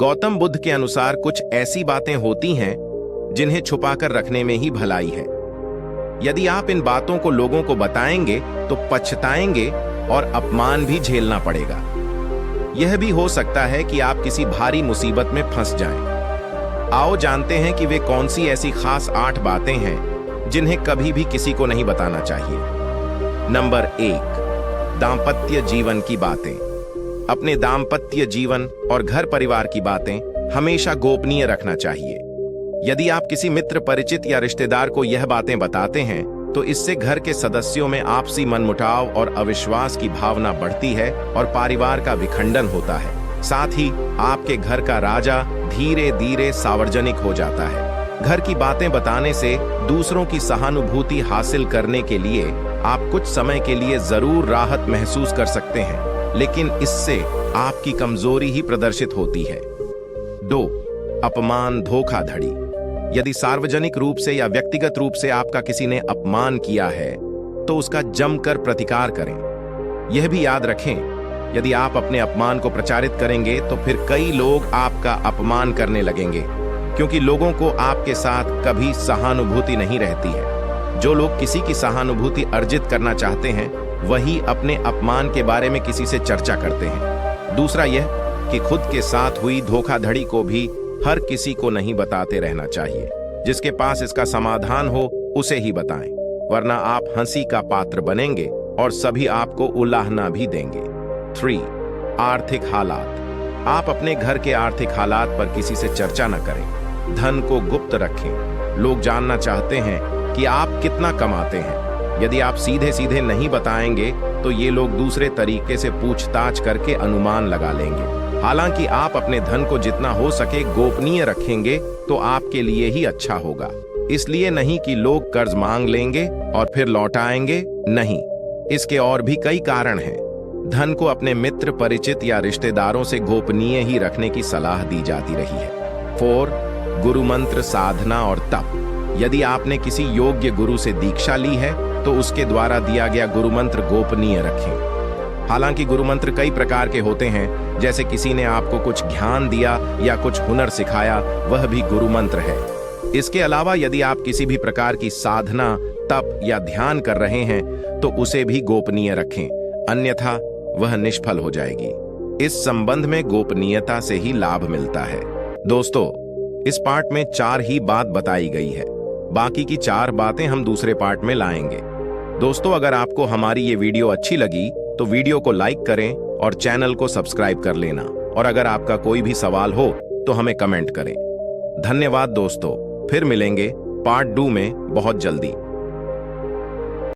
गौतम बुद्ध के अनुसार कुछ ऐसी बातें होती हैं जिन्हें छुपाकर रखने में ही भलाई है। यदि आप इन बातों को लोगों को बताएंगे तो पछताएंगे और अपमान भी झेलना पड़ेगा। यह भी हो सकता है कि आप किसी भारी मुसीबत में फंस जाएं। आओ जानते हैं कि वे कौन सी ऐसी खास 8 बातें हैं जिन्हें कभी भी किसी को नहीं बताना चाहिए। नंबर 1, दांपत्य जीवन की बातें। अपने दांपत्य जीवन और घर परिवार की बातें हमेशा गोपनीय रखना चाहिए। यदि आप किसी मित्र, परिचित या रिश्तेदार को यह बातें बताते हैं तो इससे घर के सदस्यों में आपसी मनमुटाव और अविश्वास की भावना बढ़ती है और परिवार का विखंडन होता है। साथ ही आपके घर का राजा धीरे धीरे सार्वजनिक हो जाता है। घर की बातें बताने से दूसरों की सहानुभूति हासिल करने के लिए आप कुछ समय के लिए जरूर राहत महसूस कर सकते हैं, लेकिन इससे आपकी कमजोरी ही प्रदर्शित होती है। 2, अपमान, धोखाधड़ी। यदि सार्वजनिक रूप से या व्यक्तिगत रूप से आपका किसी ने अपमान किया है तो उसका जमकर प्रतिकार करें। यह भी याद रखें, यदि आप अपने अपमान को प्रचारित करेंगे तो फिर कई लोग आपका अपमान करने लगेंगे, क्योंकि लोगों को आपके साथ कभी सहानुभूति नहीं रहती है। जो लोग किसी की सहानुभूति अर्जित करना चाहते हैं वही अपने अपमान के बारे में किसी से चर्चा करते हैं। दूसरा यह कि खुद के साथ हुई धोखाधड़ी को भी हर किसी को नहीं बताते रहना चाहिए। जिसके पास इसका समाधान हो उसे ही बताएं, वरना आप हंसी का पात्र बनेंगे और सभी आपको उलाहना भी देंगे। 3, आर्थिक हालात। आप अपने घर के आर्थिक हालात पर किसी से चर्चा न करें। धन को गुप्त रखें। लोग जानना चाहते हैं कि आप कितना कमाते हैं। यदि आप सीधे सीधे नहीं बताएंगे तो ये लोग दूसरे तरीके से पूछताछ करके अनुमान लगा लेंगे। हालांकि आप अपने धन को जितना हो सके गोपनीय रखेंगे तो आपके लिए ही अच्छा होगा। इसलिए नहीं कि लोग कर्ज मांग लेंगे और फिर लौटाएंगे, नहीं, इसके और भी कई कारण हैं। धन को अपने मित्र, परिचित या रिश्तेदारों से गोपनीय ही रखने की सलाह दी जाती रही है। 4, गुरु मंत्र, साधना और तप। यदि आपने किसी योग्य गुरु से दीक्षा ली है तो उसके द्वारा दिया गया गुरु मंत्र गोपनीय रखें। हालांकि गुरु मंत्र कई प्रकार के होते हैं, जैसे किसी ने आपको कुछ ज्ञान दिया या कुछ हुनर सिखाया, वह भी गुरु मंत्र है। इसके अलावा यदि आप किसी भी प्रकार की साधना, तप या ध्यान कर रहे हैं तो उसे भी गोपनीय रखें, अन्यथा वह निष्फल हो जाएगी। इस संबंध में गोपनीयता से ही लाभ मिलता है। दोस्तों, इस पार्ट में 4 ही बात बताई गई है, बाकी की 4 बातें हम दूसरे पार्ट में लाएंगे। दोस्तों, अगर आपको हमारी ये वीडियो अच्छी लगी तो वीडियो को लाइक करें और चैनल को सब्सक्राइब कर लेना, और अगर आपका कोई भी सवाल हो तो हमें कमेंट करें। धन्यवाद दोस्तों, फिर मिलेंगे पार्ट 2 में बहुत जल्दी।